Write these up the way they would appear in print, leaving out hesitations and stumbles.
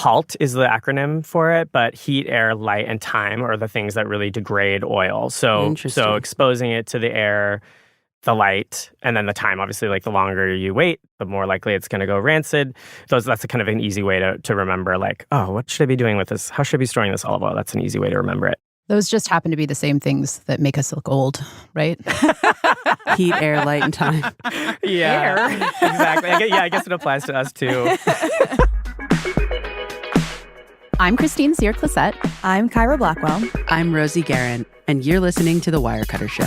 HALT is the acronym for it, but heat, air, light, and time are the things that really degrade oil. So exposing it to the air, the light, and then the time. Obviously, like the longer you wait, the more likely it's going to go rancid. That's a kind of an easy way to remember, like, oh, what should I be doing with this? How should I be storing this olive oil? That's an easy way to remember it. Those just happen to be the same things that make us look old, right? Heat, air, light, and time. Yeah, exactly. I guess it applies to us too. I'm Christine Cyr-Clisette. I'm Kyra Blackwell. I'm Rosie Guerin, and you're listening to The Wirecutter Show.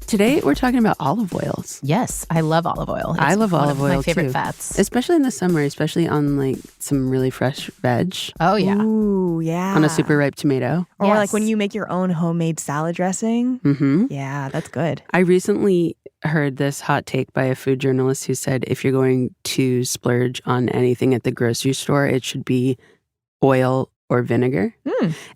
Today, we're talking about olive oils. Yes, I love olive oil. I love olive oil, my favorite too. fats. Especially in the summer, especially on, like, some really fresh veg. Oh, yeah. Ooh, yeah. On a super ripe tomato. Or like when you make your own homemade salad dressing. Mm-hmm. Yeah, that's good. I recently heard this hot take by a food journalist who said if you're going to splurge on anything at the grocery store, it should be oil or vinegar.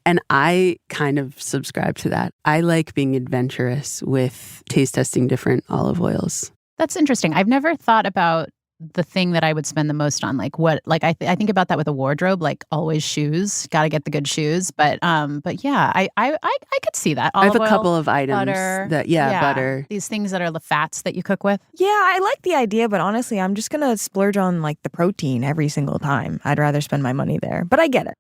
And I kind of subscribe to that. I like being adventurous with taste testing different olive oils. That's interesting. I've never thought about the thing that I would spend the most on. Like what? Like I think about that with a wardrobe. Like always shoes. Got to get the good shoes. But yeah, I could see that. I have a Olive couple oil, of items butter, butter. These things that are the fats that you cook with. Yeah, I like the idea, but honestly, I'm just going to splurge on like the protein every single time. I'd rather spend my money there, but I get it.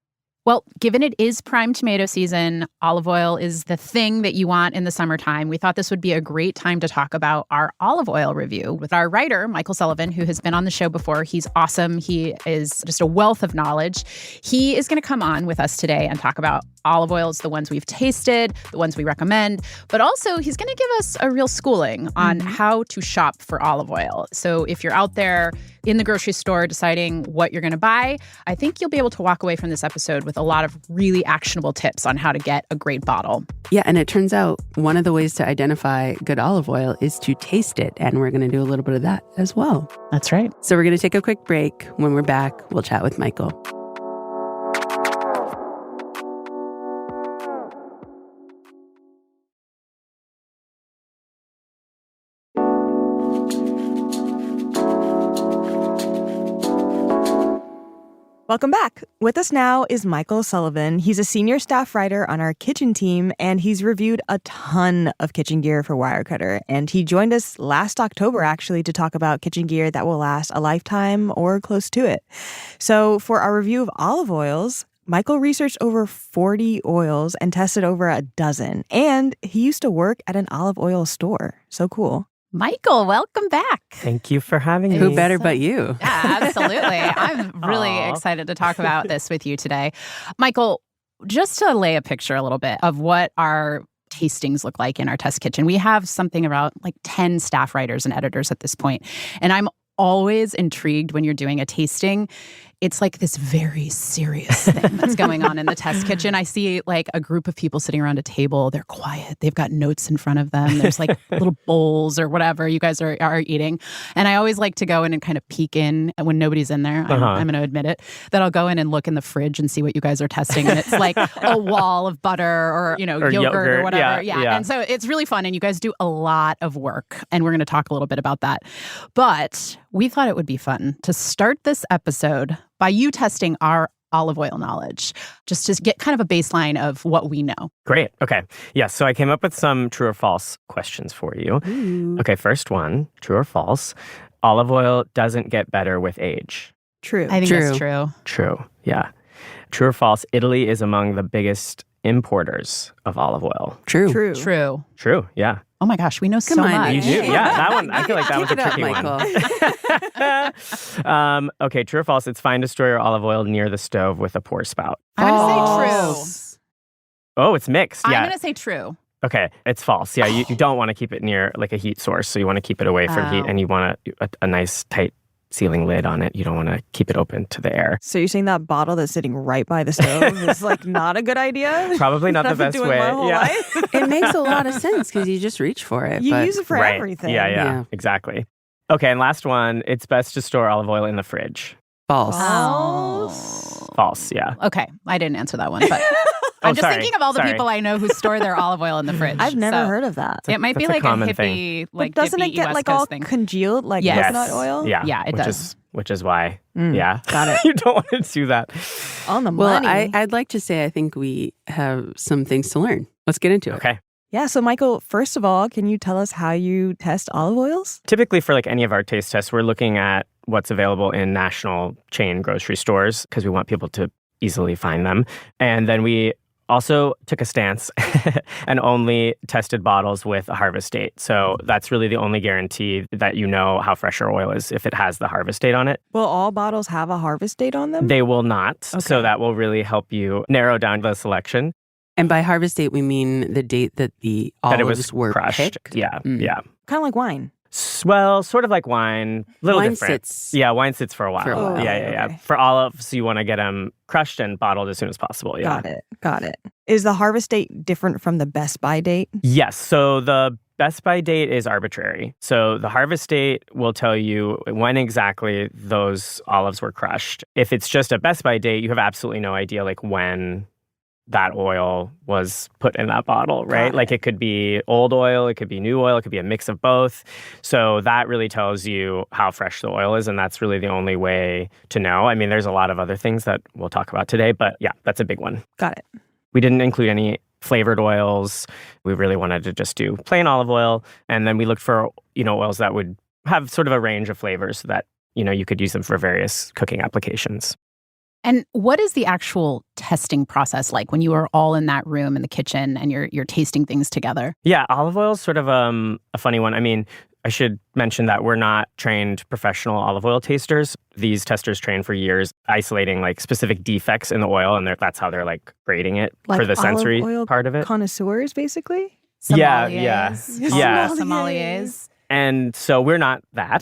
Well, given it is prime tomato season, olive oil is the thing that you want in the summertime. We thought this would be a great time to talk about our olive oil review with our writer, Michael Sullivan, who has been on the show before. He's awesome. He is just a wealth of knowledge. He is going to come on with us today and talk about olive oils, the ones we've tasted, the ones we recommend, but also he's going to give us a real schooling on how to shop for olive oil. So if you're out there in the grocery store deciding what you're going to buy, I think you'll be able to walk away from this episode with a lot of really actionable tips on how to get a great bottle. Yeah, and it turns out one of the ways to identify good olive oil is to taste it, and we're going to do a little bit of that as well. That's right. So we're going to take a quick break. When we're back, we'll chat with Michael. Welcome back. With us now is Michael Sullivan. He's a senior staff writer on our kitchen team, and he's reviewed a ton of kitchen gear for Wirecutter. And he joined us last October, actually, to talk about kitchen gear that will last a lifetime or close to it. So for our review of olive oils, Michael researched over 40 oils and tested over a dozen. And he used to work at an olive oil store. So cool. Michael, welcome back. Thank you for having me. Who better but you? Yeah, absolutely. I'm really excited to talk about this with you today. Michael, just to lay a picture a little bit of what our tastings look like in our test kitchen, we have something about like 10 staff writers and editors at this point. And I'm always intrigued when you're doing a tasting. It's like this very serious thing that's going on in the test kitchen. I see like a group of people sitting around a table. They're quiet. They've got notes in front of them. There's like little bowls or whatever you guys are eating. And I always like to go in and kind of peek in when nobody's in there. I'm going to admit it. That I'll go in and look in the fridge and see what you guys are testing. And it's like a wall of butter or yogurt or whatever. Yeah. And so it's really fun. And you guys do a lot of work. And we're going to talk a little bit about that. But we thought it would be fun to start this episode by you testing our olive oil knowledge, just to get kind of a baseline of what we know. Great. Okay. Yeah, so I came up with some true or false questions for you. Ooh. Okay, first one, true or false. Olive oil doesn't get better with age. True. I think that's true. True, yeah. True or false, Italy is among the biggest importers of olive oil. True. True, yeah. Oh my gosh, we know so much. You do? Yeah, that one, I feel like that was a tricky one. Okay, true or false, it's fine to store your olive oil near the stove with a pour spout. I'm going to say true. Oh, it's mixed. Yeah. I'm going to say true. Okay, it's false. Yeah, you don't want to keep it near like a heat source, so you want to keep it away from heat, and you want a nice tight sealing lid on it. You don't want to keep it open to the air. So you're saying that bottle that's sitting right by the stove is like not a good idea? Probably not the best way. Yeah. It makes a lot of sense because you just reach for it. You use it for everything. Yeah, exactly. Okay, and last one, it's best to store olive oil in the fridge. False. False, yeah. Okay, I didn't answer that one, but I'm just thinking of all the people I know who store their olive oil in the fridge. I've never heard of that. It might be like a hippie, thing. like doesn't it get like all congealed like coconut oil? Yeah, it does. Which is why, got it. You don't want to do that. On the money. Well, I'd like to say I think we have some things to learn. Let's get into it. Okay. Yeah. So, Michael, first of all, can you tell us how you test olive oils? Typically, for like any of our taste tests, we're looking at what's available in national chain grocery stores because we want people to easily find them. And then we also took a stance and only tested bottles with a harvest date. So that's really the only guarantee that you know how fresh your oil is if it has the harvest date on it. Will all bottles have a harvest date on them? They will not. Okay. So that will really help you narrow down the selection. And by harvest date, we mean the date that the olives were crushed. picked. Yeah, yeah. Kind of like wine. Well, sort of like wine, a little wine different. Sits wine sits for a while. Yeah. Okay. For olives, you want to get them crushed and bottled as soon as possible. Yeah. Got it. Is the harvest date different from the best by date? Yes. So the best by date is arbitrary. So the harvest date will tell you when exactly those olives were crushed. If it's just a best by date, you have absolutely no idea like when that oil was put in that bottle, right? Like it could be old oil, it could be new oil, it could be a mix of both. So that really tells you how fresh the oil is, and that's really the only way to know. I mean, there's a lot of other things that we'll talk about today, but yeah, that's a big one. Got it. We didn't include any flavored oils. We really wanted to just do plain olive oil, and then we looked for, oils that would have sort of a range of flavors so that, you could use them for various cooking applications. And what is the actual testing process like when you are all in that room in the kitchen and you're tasting things together? Yeah, olive oil is sort of a funny one. I mean, I should mention that we're not trained professional olive oil tasters. These testers train for years isolating like specific defects in the oil, and that's how they're like grading it like for the sensory olive oil part of it. Connoisseurs, basically? Yeah. Sommeliers. And so we're not that.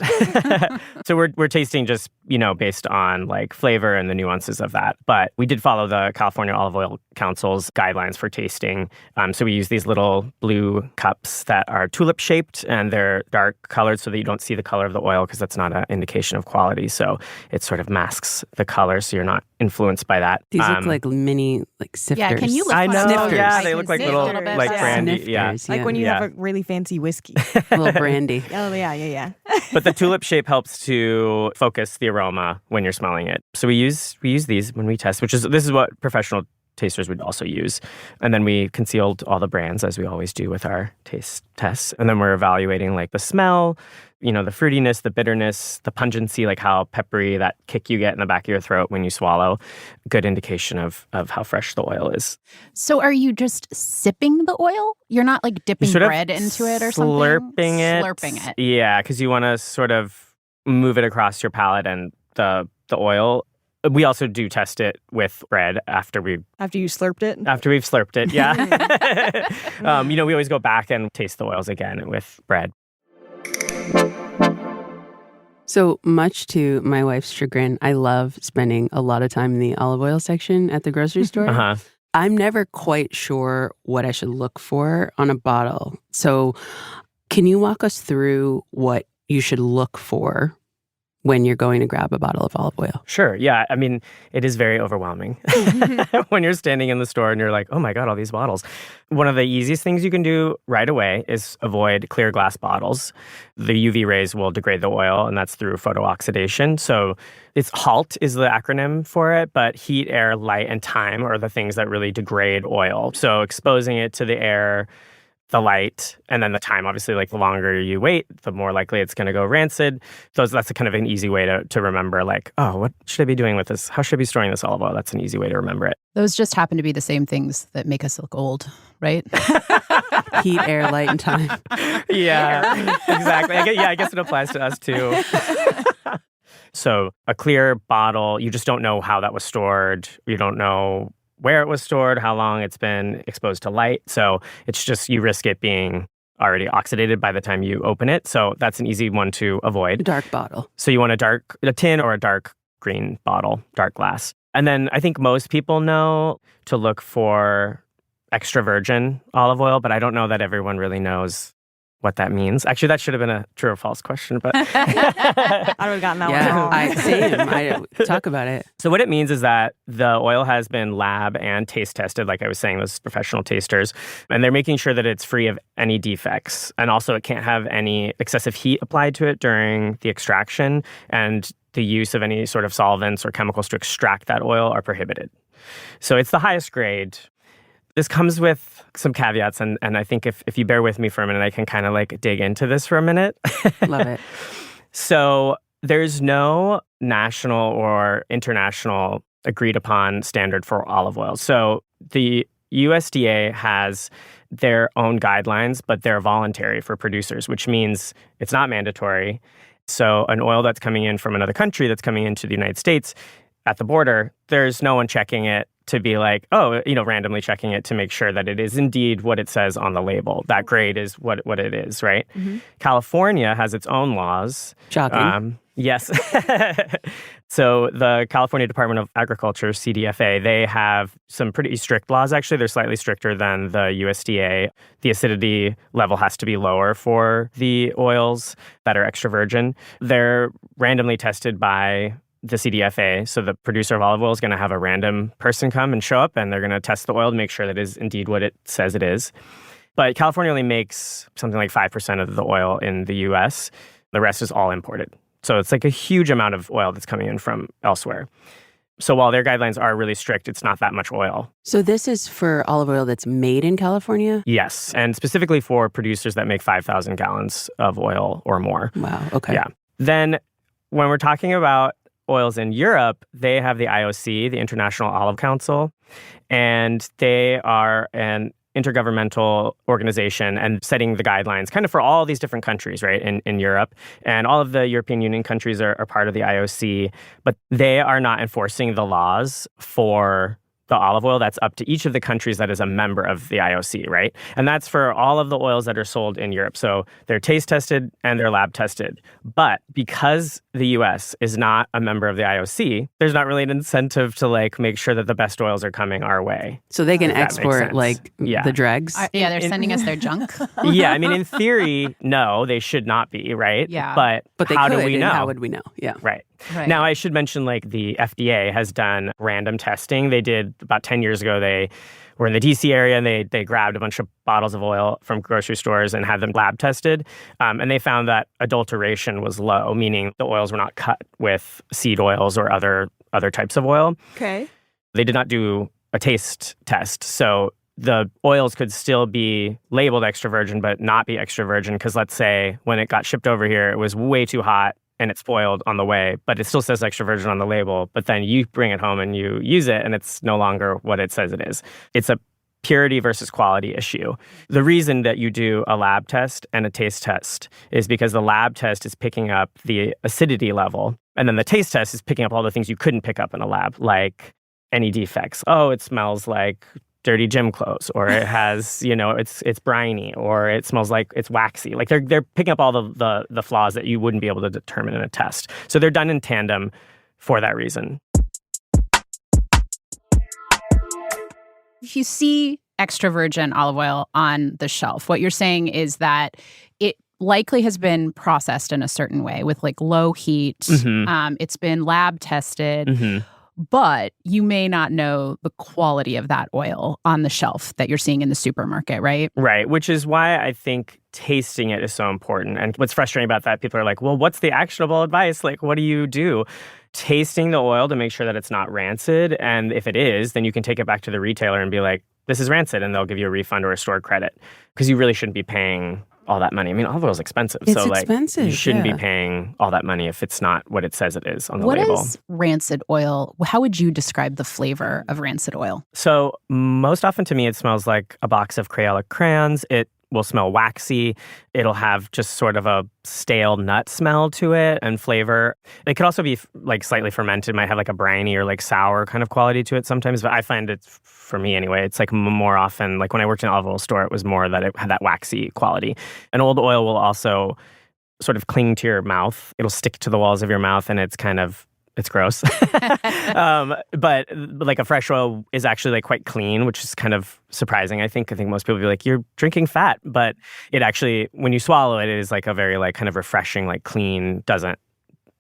So we're tasting just, based on like flavor and the nuances of that. But we did follow the California Olive Oil Council's guidelines for tasting. So we use these little blue cups that are tulip shaped, and they're dark colored so that you don't see the color of the oil because that's not an indication of quality. So it sort of masks the color so you're not influenced by that. These look like mini sifters. Yeah, can you look I know, snifters? Yeah, they look like little like brandy. Snifters, Like when you have a really fancy whiskey. A little brandy. Oh, yeah. But the tulip shape helps to focus the aroma when you're smelling it. So we use these when we test, this is what professional tasters would also use. And then we concealed all the brands as we always do with our taste tests. And then we're evaluating like the smell, the fruitiness, the bitterness, the pungency, like how peppery, that kick you get in the back of your throat when you swallow. Good indication of how fresh the oil is. So are you just sipping the oil? You're not like dipping bread into it or something? Slurping it. Yeah, because you want to sort of move it across your palate and the oil. We also do test it with bread after you slurped it? After we've slurped it, yeah. We always go back and taste the oils again with bread. So much to my wife's chagrin, I love spending a lot of time in the olive oil section at the grocery store. Uh-huh. I'm never quite sure what I should look for on a bottle. So can you walk us through what you should look for when you're going to grab a bottle of olive oil? Sure. Yeah. I mean, it is very overwhelming when you're standing in the store and you're like, oh my God, all these bottles. One of the easiest things you can do right away is avoid clear glass bottles. The UV rays will degrade the oil, and that's through photooxidation. So it's HALT is the acronym for it, but heat, air, light, and time are the things that really degrade oil. So exposing it to the air, the light, and then the time. Obviously, like the longer you wait, the more likely it's going to go rancid. That's a kind of an easy way to remember, like, oh, what should I be doing with this? How should I be storing this olive oil? That's an easy way to remember it. Those just happen to be the same things that make us look old, right? Heat, air, light, and time. Yeah, exactly. I guess it applies to us too. So a clear bottle, you just don't know how that was stored. You don't know where it was stored, how long it's been exposed to light. So it's just, you risk it being already oxidated by the time you open it. So that's an easy one to avoid. Dark bottle. So you want a tin or a dark green bottle, dark glass. And then I think most people know to look for extra virgin olive oil, but I don't know that everyone really knows what that means. Actually, that should have been a true or false question, but I would have gotten that one wrong. Same. I talk about it. So what it means is that the oil has been lab and taste tested, like I was saying, those professional tasters, and they're making sure that it's free of any defects. And also it can't have any excessive heat applied to it during the extraction, and the use of any sort of solvents or chemicals to extract that oil are prohibited. So it's the highest grade. This comes with some caveats, and I think if you bear with me for a minute, I can kind of like dig into this for a minute. Love it. So there's no national or international agreed upon standard for olive oil. So the USDA has their own guidelines, but they're voluntary for producers, which means it's not mandatory. So an oil that's coming in from another country that's coming into the United States at the border, there's no one checking it to be like, randomly checking it to make sure that it is indeed what it says on the label. That grade is what it is, right? Mm-hmm. California has its own laws. Shocking. Yes. So the California Department of Agriculture, CDFA, they have some pretty strict laws. Actually, they're slightly stricter than the USDA. The acidity level has to be lower for the oils that are extra virgin. They're randomly tested by the CDFA. So the producer of olive oil is going to have a random person come and show up, and they're going to test the oil to make sure that it is indeed what it says it is. But California only makes something like 5% of the oil in the U.S. The rest is all imported. So it's like a huge amount of oil that's coming in from elsewhere. So while their guidelines are really strict, it's not that much oil. So this is for olive oil that's made in California? Yes, and specifically for producers that make 5,000 gallons of oil or more. Wow, okay. Yeah. Then when we're talking about oils in Europe, they have the IOC, the International Olive Council, and they are an intergovernmental organization and setting the guidelines kind of for all these different countries, right, in Europe. And all of the European Union countries are part of the IOC, but they are not enforcing the laws for the olive oil. That's up to each of the countries that is a member of the IOC, right? And that's for all of the oils that are sold in Europe. So they're taste tested and they're lab tested. But because the US is not a member of the IOC, there's not really an incentive to like make sure that the best oils are coming our way. So they can export like the dregs? They're sending us their junk. Yeah, I mean, in theory, no, they should not be, right? Yeah. But they how could, do we know? How would we know? Yeah. Right. Now, I should mention, like, the FDA has done random testing. They did about 10 years ago. They were in the DC area, and they grabbed a bunch of bottles of oil from grocery stores and had them lab tested. And they found that adulteration was low, meaning the oils were not cut with seed oils or other types of oil. Okay. They did not do a taste test. So the oils could still be labeled extra virgin, but not be extra virgin, because let's say when it got shipped over here, it was way too hot and it spoiled on the way, but it still says extra virgin on the label. But then you bring it home and you use it, and it's no longer what it says it is. It's a purity versus quality issue. The reason that you do a lab test and a taste test is because the lab test is picking up the acidity level, and then the taste test is picking up all the things you couldn't pick up in a lab, like any defects. Oh, it smells like dirty gym clothes, or it has, it's briny, or it smells like it's waxy. Like they're picking up all the flaws that you wouldn't be able to determine in a test. So they're done in tandem for that reason. If you see extra virgin olive oil on the shelf, what you're saying is that it likely has been processed in a certain way with like low heat. Mm-hmm. It's been lab tested. Mm-hmm. But you may not know the quality of that oil on the shelf that you're seeing in the supermarket, right? Right, which is why I think tasting it is so important. And what's frustrating about that, people are like, well, what's the actionable advice? Like, what do you do? Tasting the oil to make sure that it's not rancid. And if it is, then you can take it back to the retailer and be like, this is rancid, and they'll give you a refund or a store credit. Because you really shouldn't be paying all that money. I mean, olive oil is expensive. It's expensive. You shouldn't be paying all that money if it's not what it says it is on the label. What is rancid oil? How would you describe the flavor of rancid oil? So most often to me, it smells like a box of Crayola crayons. It will smell waxy. It'll have just sort of a stale nut smell to it and flavor. It could also be like slightly fermented. It might have like a briny or like sour kind of quality to it sometimes. But I find it, for me anyway, it's like more often, like when I worked in an olive oil store, it was more that it had that waxy quality. An old oil will also sort of cling to your mouth. It'll stick to the walls of your mouth, and it's kind of it's gross. But like a fresh oil is actually like quite clean, which is kind of surprising. I think most people will be like, you're drinking fat, but it actually, when you swallow it, it is like a very like kind of refreshing, like clean, doesn't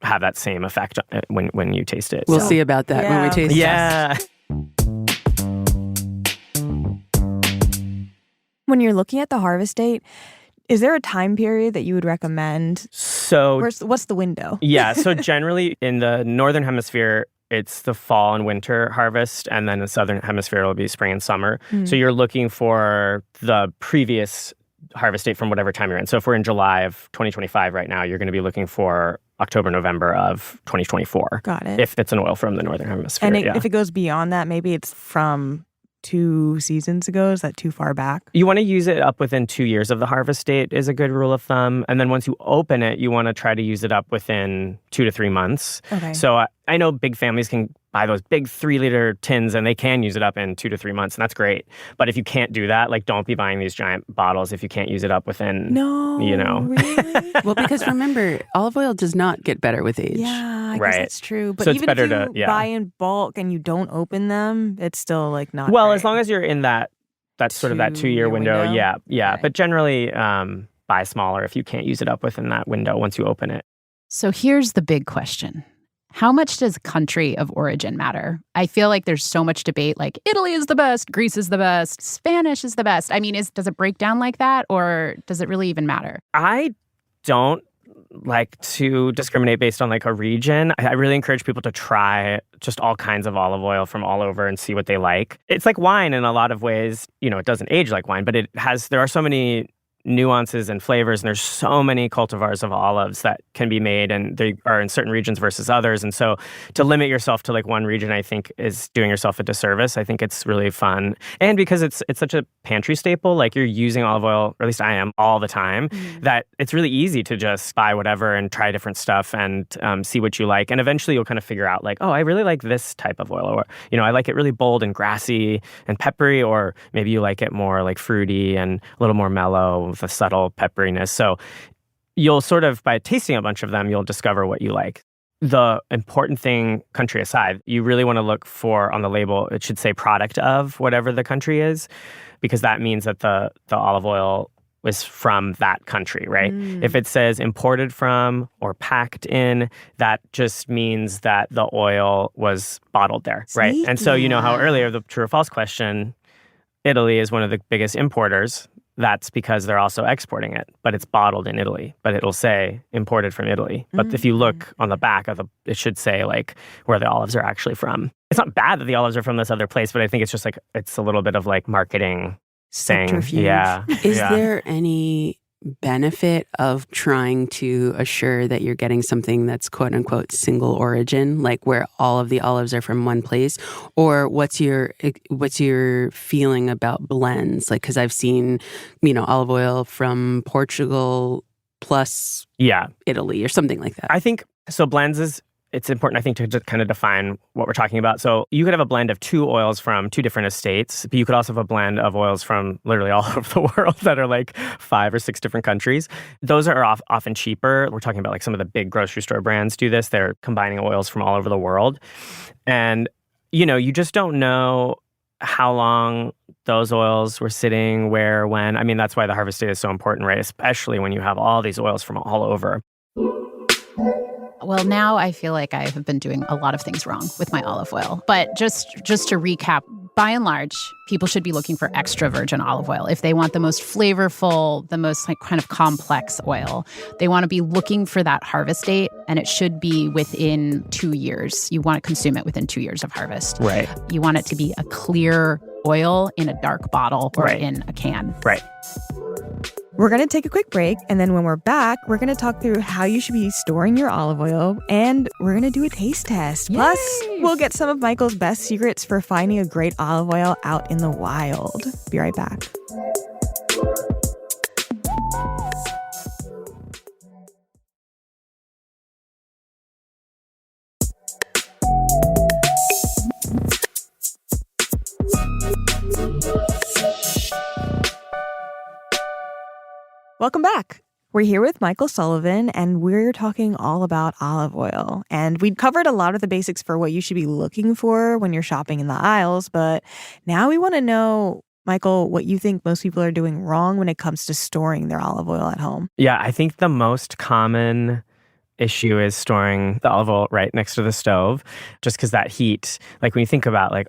have that same effect when you taste it. We'll see about that when we taste it. Yeah. When you're looking at the harvest date, is there a time period that you would recommend? So what's the window? Yeah, so generally in the northern hemisphere, it's the fall and winter harvest, and then the southern hemisphere will be spring and summer. So you're looking for the previous harvest date from whatever time you're in. So if we're in July of 2025 right now, you're going to be looking for October, November of 2024. Got it. If it's an oil from the northern hemisphere. And if it goes beyond that, maybe it's from 2 seasons ago. Is that too far back? You want to use it up within 2 years of the harvest date is a good rule of thumb. And then once you open it, you want to try to use it up within 2 to 3 months. Okay. So I know big families can buy those big 3-liter tins and they can use it up in 2 to 3 months, and that's great. But if you can't do that, like, don't be buying these giant bottles if you can't use it up within, really? Well, because remember, olive oil does not get better with age. Yeah, I Right. guess that's true. But So it's even better if you buy in bulk and you don't open them, it's still like not Well, great. as long as you're in that sort of that 2-year window. Yeah. Right. But generally, buy smaller if you can't use it up within that window once you open it. So here's the big question. How much does country of origin matter? I feel like there's so much debate, like Italy is the best, Greece is the best, Spanish is the best. I mean, does it break down like that, or does it really even matter? I don't like to discriminate based on like a region. I really encourage people to try just all kinds of olive oil from all over and see what they like. It's like wine in a lot of ways. It doesn't age like wine, but there are so many nuances and flavors, and there's so many cultivars of olives that can be made, and they are in certain regions versus others. And so to limit yourself to like one region, I think, is doing yourself a disservice. I think it's really fun. And because it's such a pantry staple, like you're using olive oil, or at least I am, all the time, that it's really easy to just buy whatever and try different stuff and see what you like. And eventually you'll kind of figure out like, oh, I really like this type of oil, or, I like it really bold and grassy and peppery, or maybe you like it more like fruity and a little more mellow, with a subtle pepperiness. So you'll sort of, by tasting a bunch of them, you'll discover what you like. The important thing, country aside, you really want to look for on the label, it should say product of whatever the country is, because that means that the olive oil was from that country, right? If it says imported from or packed in, that just means that the oil was bottled there, right? And so you know how earlier, the true or false question, Italy is one of the biggest importers. That's because they're also exporting it, but it's bottled in Italy. But it'll say imported from Italy. But if you look on the back of it should say like where the olives are actually from. It's not bad that the olives are from this other place, but I think it's just like it's a little bit of like marketing saying, yeah. Is there any benefit of trying to assure that you're getting something that's quote unquote single origin, like where all of the olives are from one place? Or what's your feeling about blends? Like, because I've seen, olive oil from Portugal plus Italy or something like that. I think so. Blends it's important, I think, to kind of define what we're talking about. So you could have a blend of 2 oils from 2 different estates, but you could also have a blend of oils from literally all over the world that are like 5 or 6 different countries. Those are often cheaper. We're talking about like some of the big grocery store brands do this. They're combining oils from all over the world. And, you just don't know how long those oils were sitting, where, when. I mean, that's why the harvest date is so important, right? Especially when you have all these oils from all over. Well, now I feel like I have been doing a lot of things wrong with my olive oil. But just to recap, by and large, people should be looking for extra virgin olive oil. If they want the most flavorful, the most like kind of complex oil, they want to be looking for that harvest date, and it should be within 2 years. You want to consume it within 2 years of harvest. Right. You want it to be a clear oil in a dark bottle or in a can. Right. We're going to take a quick break, and then when we're back, we're going to talk through how you should be storing your olive oil, and we're going to do a taste test. Yay! Plus, we'll get some of Michael's best secrets for finding a great olive oil out in the wild. Be right back. Welcome back. We're here with Michael Sullivan, and we're talking all about olive oil. And we covered a lot of the basics for what you should be looking for when you're shopping in the aisles, but now we want to know, Michael, what you think most people are doing wrong when it comes to storing their olive oil at home. Yeah, I think the most common issue is storing the olive oil right next to the stove, just because that heat, like when you think about like,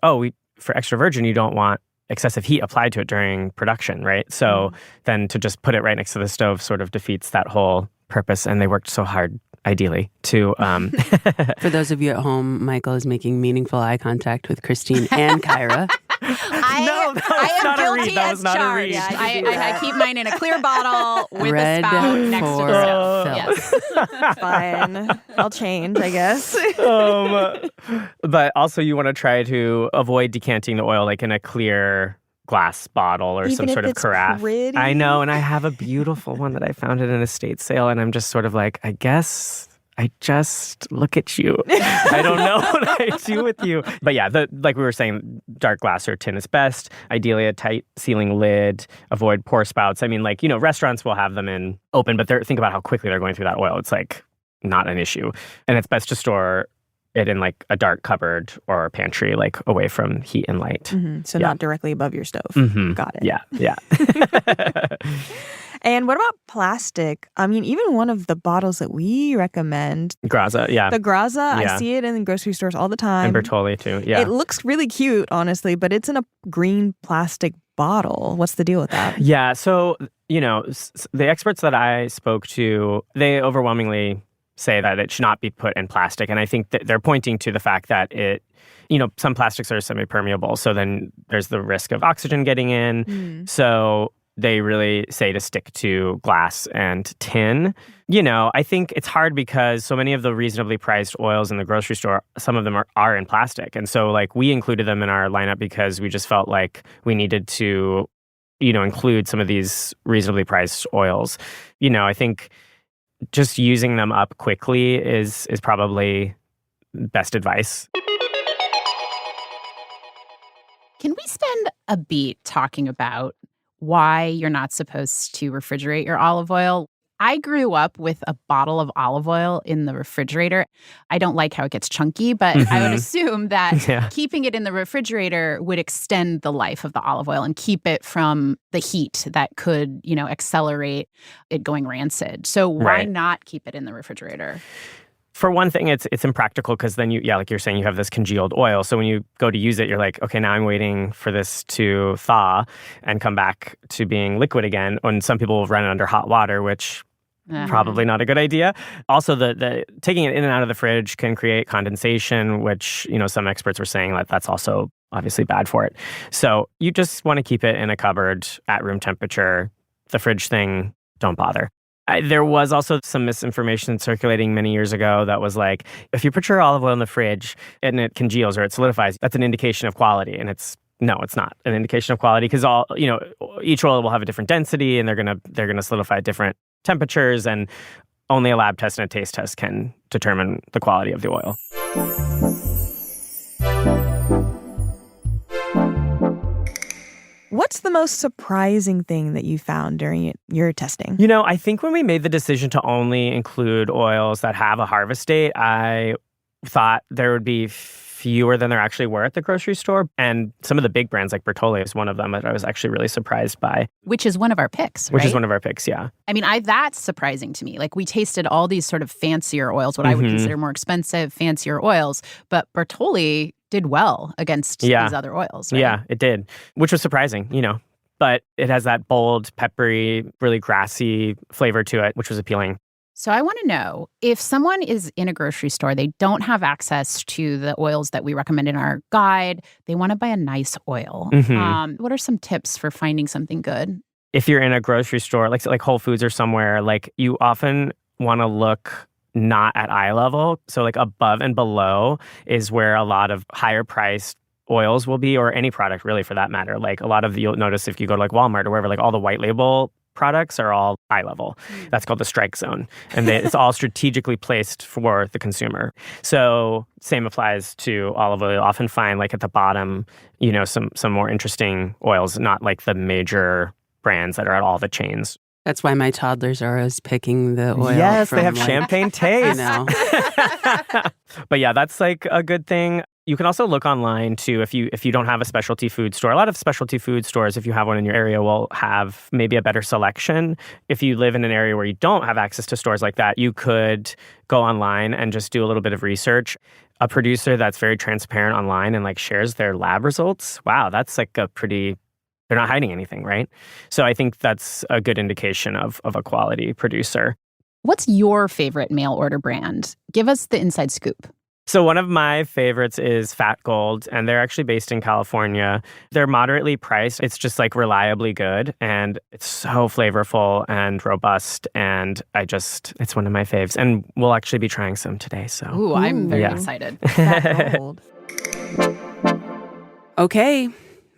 for extra virgin, you don't want excessive heat applied to it during production, right? So then to just put it right next to the stove sort of defeats that whole purpose. And they worked so hard, ideally, to... For those of you at home, Michael is making meaningful eye contact with Christine and Kyra. I am guilty as charged. I keep mine in a clear bottle with Red a spout next to the stove. Yes. Fine. I'll change, I guess. But also you want to try to avoid decanting the oil like in a clear glass bottle or Even some sort of carafe. Pretty? I know, and I have a beautiful one that I found at an estate sale, and I'm just sort of like, I guess I just look at you. I don't know what I do with you. But yeah, like we were saying, dark glass or tin is best. Ideally, a tight sealing lid. Avoid pour spouts. I mean, like, restaurants will have them in open, but think about how quickly they're going through that oil. It's like not an issue. And it's best to store it in like a dark cupboard or pantry, like away from heat and light. Mm-hmm. So not directly above your stove. Mm-hmm. Got it. Yeah. And what about plastic? I mean, even one of the bottles that we recommend, Graza, yeah. The Graza, I see it in the grocery stores all the time. And Bertolli too, yeah. It looks really cute, honestly, but it's in a green plastic bottle. What's the deal with that? Yeah, so, the experts that I spoke to, they overwhelmingly say that it should not be put in plastic. And I think that they're pointing to the fact that some plastics are semi-permeable. So then there's the risk of oxygen getting in. So they really say to stick to glass and tin. I think it's hard because so many of the reasonably priced oils in the grocery store, some of them are in plastic. And so like we included them in our lineup because we just felt like we needed to, include some of these reasonably priced oils. I think just using them up quickly is probably best advice. Can we spend a beat talking about why you're not supposed to refrigerate your olive oil? I grew up with a bottle of olive oil in the refrigerator. I don't like how it gets chunky, but I would assume that keeping it in the refrigerator would extend the life of the olive oil and keep it from the heat that could, accelerate it going rancid. So why not keep it in the refrigerator? For one thing, it's impractical because then like you're saying, you have this congealed oil. So when you go to use it, you're like, okay, now I'm waiting for this to thaw and come back to being liquid again. And some people will run it under hot water, which probably not a good idea. Also, the taking it in and out of the fridge can create condensation, which some experts were saying that that's also obviously bad for it. So you just want to keep it in a cupboard at room temperature. The fridge thing, don't bother. There was also some misinformation circulating many years ago that was like, if you put your olive oil in the fridge and it congeals or it solidifies, that's an indication of quality. And it's not an indication of quality because each oil will have a different density and they're gonna solidify at different temperatures, and only a lab test and a taste test can determine the quality of the oil. What's the most surprising thing that you found during your testing? I think when we made the decision to only include oils that have a harvest date, I thought there would be fewer than there actually were at the grocery store. And some of the big brands like Bertolli is one of them that I was actually really surprised by. Which is one of our picks, right? Which is one of our picks, yeah. I mean, that's surprising to me. Like, we tasted all these sort of fancier oils, what I would consider more expensive, fancier oils. But Bertolli did well against these other oils, right? Yeah, it did, which was surprising, But it has that bold, peppery, really grassy flavor to it, which was appealing. So I want to know, if someone is in a grocery store, they don't have access to the oils that we recommend in our guide, they want to buy a nice oil. What are some tips for finding something good? If you're in a grocery store, like Whole Foods or somewhere, like you often want to look not at eye level. So like above and below is where a lot of higher priced oils will be, or any product really for that matter. Like you'll notice if you go to like Walmart or wherever, like all the white label products are all eye level. That's called the strike zone. And it's all strategically placed for the consumer. So same applies to olive oil. You'll often find like at the bottom, some more interesting oils, not like the major brands that are at all the chains. That's why my toddlers are always picking the oil. Yes, from, they have champagne taste. But yeah, that's like a good thing. You can also look online too if you don't have a specialty food store. A lot of specialty food stores, if you have one in your area, will have maybe a better selection. If you live in an area where you don't have access to stores like that, you could go online and just do a little bit of research. A producer that's very transparent online and like shares their lab results. Wow, that's like they're not hiding anything, right? So I think that's a good indication of a quality producer. What's your favorite mail order brand? Give us the inside scoop. So one of my favorites is Fat Gold, and they're actually based in California. They're moderately priced. It's just like reliably good, and it's so flavorful and robust, and it's one of my faves. And we'll actually be trying some today. So Ooh, I'm very excited. Fat Gold. Okay,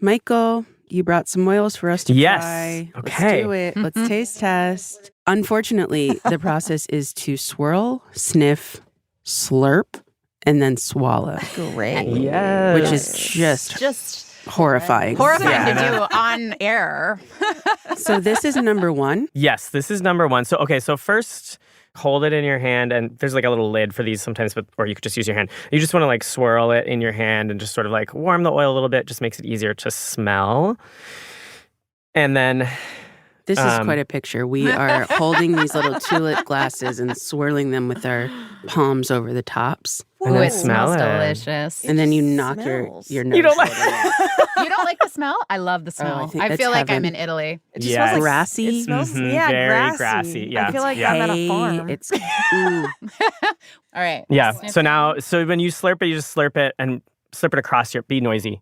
Michael, you brought some oils for us to try. Okay. Let's do it. Let's taste test. Unfortunately, the process is to swirl, sniff, slurp, and then swallow. Great. Yes. Which is just horrifying. Horrifying to do on air. So this is number 1. Yes, this is number 1. So first hold it in your hand, and there's like a little lid for these sometimes, or you could just use your hand. You just want to like swirl it in your hand and just sort of like warm the oil a little bit. Just makes it easier to smell. And then this is quite a picture. We are holding these little tulip glasses and swirling them with our palms over the tops. And then it smell smells it. delicious. And then you knock your nose. You don't like You don't like the smell? I love the smell. I I feel like heaven. I'm in Italy. It just smells like grassy. It smells, very grassy. grassy. Yeah. I feel like I'm at a farm. It's ooh. All right. Yeah. Sniff it. So when you slurp it, you just slurp it and slurp it across your. Be noisy.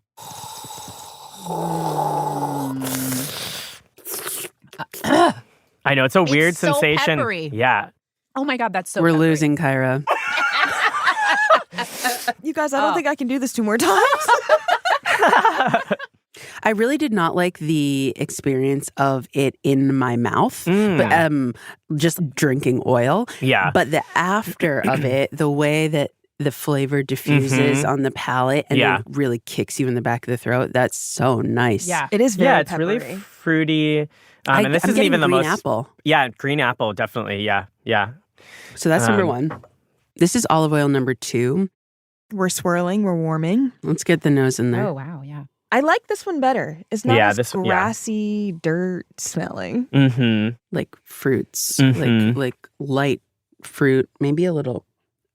I know it's a weird so sensation. peppery. Yeah. Oh my God, that's so We're peppery. losing Kyra. You guys, I don't think I can do this 2 more times. I really did not like the experience of it in my mouth, but just drinking oil. Yeah. But the after of it, the way that the flavor diffuses on the palate and then really kicks you in the back of the throat, that's so nice. Yeah. It is very it's peppery. really fruity. And this I'm isn't even the green most. apple. Yeah, green apple, definitely. Yeah. So that's number 1. This is olive oil number 2. We're swirling, we're warming. Let's get the nose in there. Oh, wow, yeah. I like this one better. It's not Yeah, as grassy, dirt smelling. Mm-hmm. Like fruits, like light fruit, maybe a little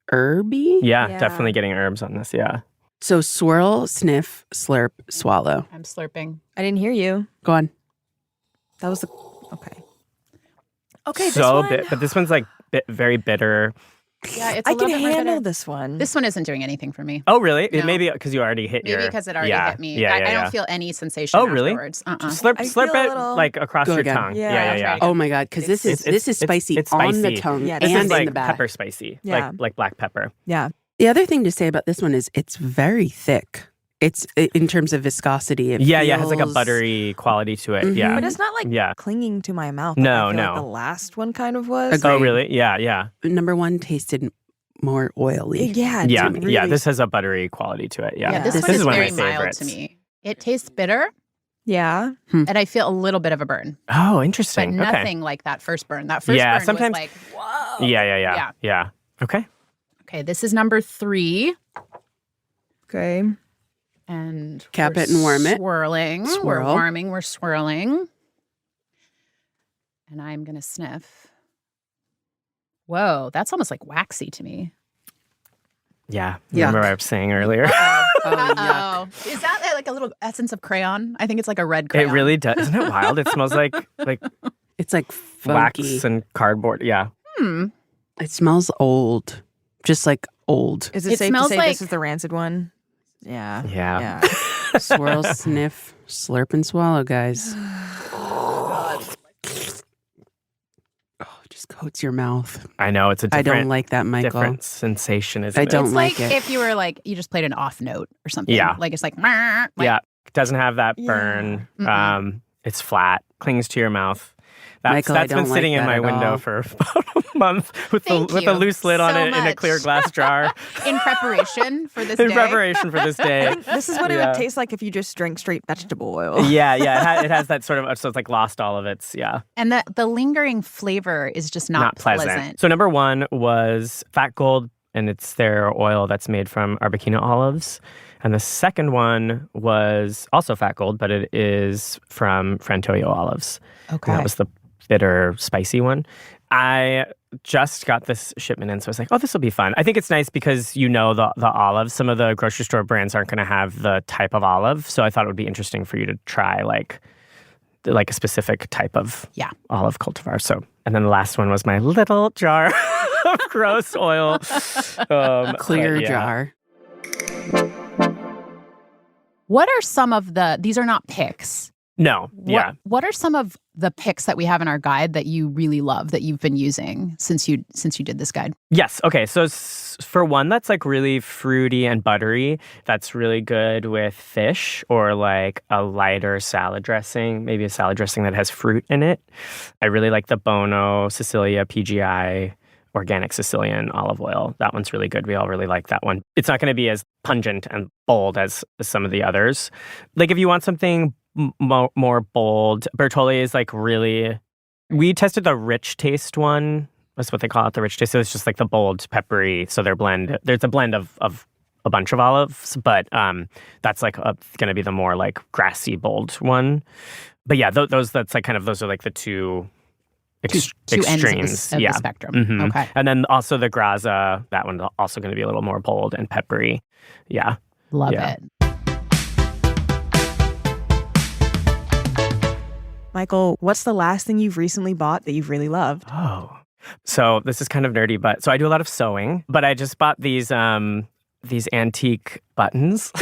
herby. Yeah, definitely getting herbs on this. Yeah. So swirl, sniff, slurp, swallow. I'm slurping. I didn't hear you. Go on. That was the okay. Okay, So this one, but this one's like very bitter. Yeah, it's I a can little bit more handle bitter. this one. This one isn't doing anything for me. Oh, really? No. Maybe because you already hit Maybe because it already hit me. Yeah, I don't feel any sensation Oh, really? afterwards. Slurp I it feel a little- like across Go your again. tongue. Yeah. Yeah. Oh my God, because this is spicy it's on the spicy. tongue Yeah, and This is in like the back. pepper spicy, Yeah. like black pepper. Yeah. The other thing to say about this one is it's very thick. It's in terms of viscosity. It It has like a feels- buttery quality to it. Mhm. Yeah. But it's not like clinging to my mouth. No, like I feel no. Like the last one kind of was. Agreed. Oh, really? Yeah. Number 1 tasted more oily. Yeah. It's Yeah. really- Yeah. This has a buttery quality to it. Yeah. Yeah, this This one is is one of very my mild favorites. to me. It tastes bitter, Yeah. and I feel a little bit of a burn, Oh, but interesting. nothing like that first burn. That first Yeah, burn sometimes- was like, whoa. Okay. Yeah. Okay. Okay, this is number 3. Okay. And Cap we're it and warm it. Swirling. We're Swirl. warming. We're swirling. And I'm going to sniff. Whoa, that's almost like waxy to me. Yeah. Yuck. Remember what I was saying earlier? Oh, Uh-oh. Is that like a little essence of crayon? I think it's like a red crayon. It really does. Isn't it wild? It smells like It's like funky. wax and cardboard. Yeah. It smells old. Just like old. Is it safe to smells say like- this is the Rancid one? Yeah. Yeah. Swirl, sniff, slurp, and swallow, guys. Oh, it just coats your mouth. I know it's a I different, don't like that, Michael. different sensation. Isn't I it? don't It's like like it. if you were like, you just played an off note or something. Yeah. Like it's like, like Yeah. It doesn't have that Yeah. burn. Mm-mm. It's flat, clings to your mouth. That's been sitting in my window for about a month with a loose lid on it in a clear glass jar. In preparation for this day? In preparation for this day. This is what it would taste like if you just drank straight vegetable oil. Yeah. It has that sort of, so it's like lost all of its, And the lingering flavor is just not pleasant. So number 1 was Fat Gold, and it's their oil that's made from Arbequina olives. And the second one was also Fat Gold, but it is from Frantoio olives. Okay. And that was the bitter, spicy one. I just got this shipment in, so I was like, oh, this will be fun. I think it's nice because the olives. Some of the grocery store brands aren't going to have the type of olive, so I thought it would be interesting for you to try like a specific type of olive cultivar. So, and then the last one was my little jar of gross oil. Clear jar. What are some of these are not picks. No, What are some of the picks that we have in our guide that you really love that you've been using since you did this guide? Yes. Okay. So for one that's like really fruity and buttery, that's really good with fish or like a lighter salad dressing, maybe a salad dressing that has fruit in it. I really like the Bono Sicilia PGI organic Sicilian olive oil. That one's really good. We all really like that one. It's not going to be as pungent and bold as some of the others. Like if you want something more bold, Bertolli is like really... We tested the rich taste one. That's what they call it, the rich taste. So it's just like the bold, peppery. So there's a blend of a bunch of olives, but that's like going to be the more like grassy, bold one. But yeah, those are like the two extremes ends of the spectrum. Mm-hmm. Okay. And then also the Graza, that one's also going to be a little more bold and peppery. Yeah. Love it. Michael, what's the last thing you've recently bought that you've really loved? Oh. So this is kind of nerdy, so I do a lot of sewing, but I just bought these antique buttons.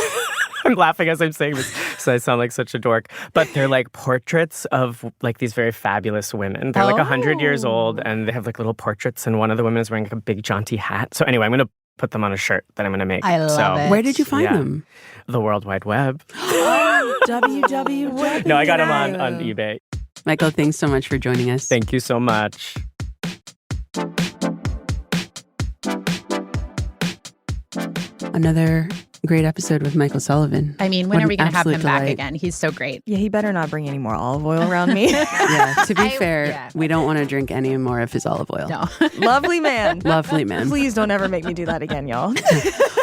I'm laughing as I'm saying this, so I sound like such a dork. But they're like portraits of like these very fabulous women. They're like 100 years old, and they have like little portraits, and one of the women is wearing like a big jaunty hat. So anyway, I'm going to put them on a shirt that I'm going to make. I love it. Where did you find them? The World Wide Web. www. No, I got them on eBay. Michael, thanks so much for joining us. Thank you so much. Another great episode with Michael Sullivan. I mean, when are we going to have him back again? He's so great. Yeah, he better not bring any more olive oil around me. Yeah, to be fair, we don't want to drink any more of his olive oil. No. Lovely man. Lovely man. Please don't ever make me do that again, y'all.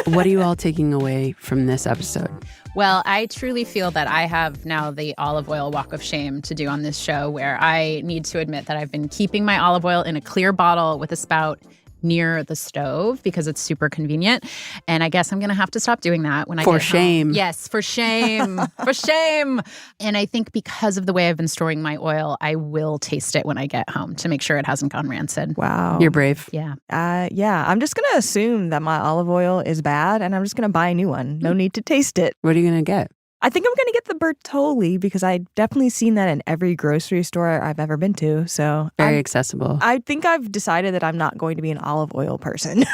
What are you all taking away from this episode? Well, I truly feel that I have now the olive oil walk of shame to do on this show, where I need to admit that I've been keeping my olive oil in a clear bottle with a spout near the stove because it's super convenient. And I guess I'm going to have to stop doing that when I get home. For shame. Yes, for shame. For shame. And I think because of the way I've been storing my oil, I will taste it when I get home to make sure it hasn't gone rancid. Wow. You're brave. Yeah. Yeah. I'm just going to assume that my olive oil is bad and I'm just going to buy a new one. No need to taste it. What are you going to get? I think I'm going to get the Bertolli because I've definitely seen that in every grocery store I've ever been to. So very accessible. I think I've decided that I'm not going to be an olive oil person.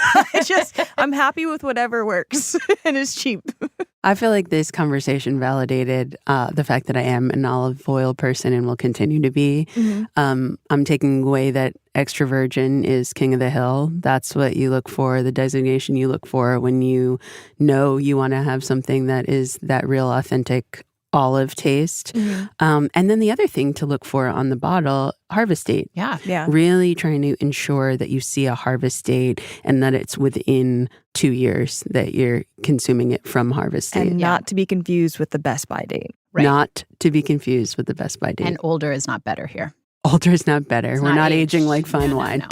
I'm happy with whatever works and is cheap. I feel like this conversation validated the fact that I am an olive oil person and will continue to be. Mm-hmm. I'm taking away that extra virgin is king of the hill. That's what you look for, the designation you look for when you know you want to have something that is that real authentic olive taste. Mm-hmm. And then the other thing to look for on the bottle, harvest date. Yeah. Really trying to ensure that you see a harvest date and that it's within 2 years that you're consuming it from harvest date. And not to be confused with the best by date. Right. Not to be confused with the best by date. And older is not better here. Older is not better. We're not aging like fine wine. No.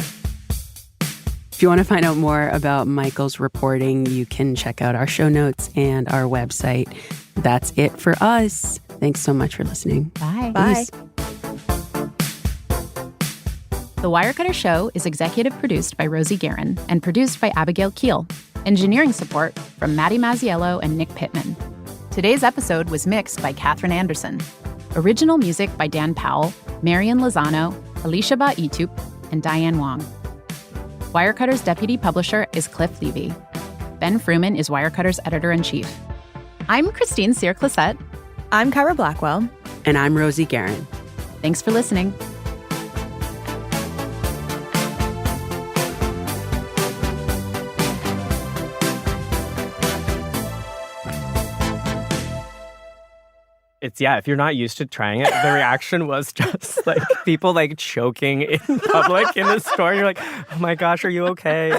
If you want to find out more about Michael's reporting, you can check out our show notes and our website. That's it for us. Thanks so much for listening. Bye. Bye. The Wirecutter Show is executive produced by Rosie Guerin and produced by Abigail Keel. Engineering support from Maddie Mazziello and Nick Pittman. Today's episode was mixed by Katherine Anderson. Original music by Dan Powell, Marian Lozano, Alicia Ba-Itup, and Diane Wong. Wirecutter's deputy publisher is Cliff Levy. Ben Fruman is Wirecutter's editor-in-chief. I'm Christine Cyr-Clisette. I'm Kyra Blackwell. And I'm Rosie Guerin. Thanks for listening. if you're not used to trying it, the reaction was just like people like choking in public in the store. And you're like, oh my gosh, are you okay?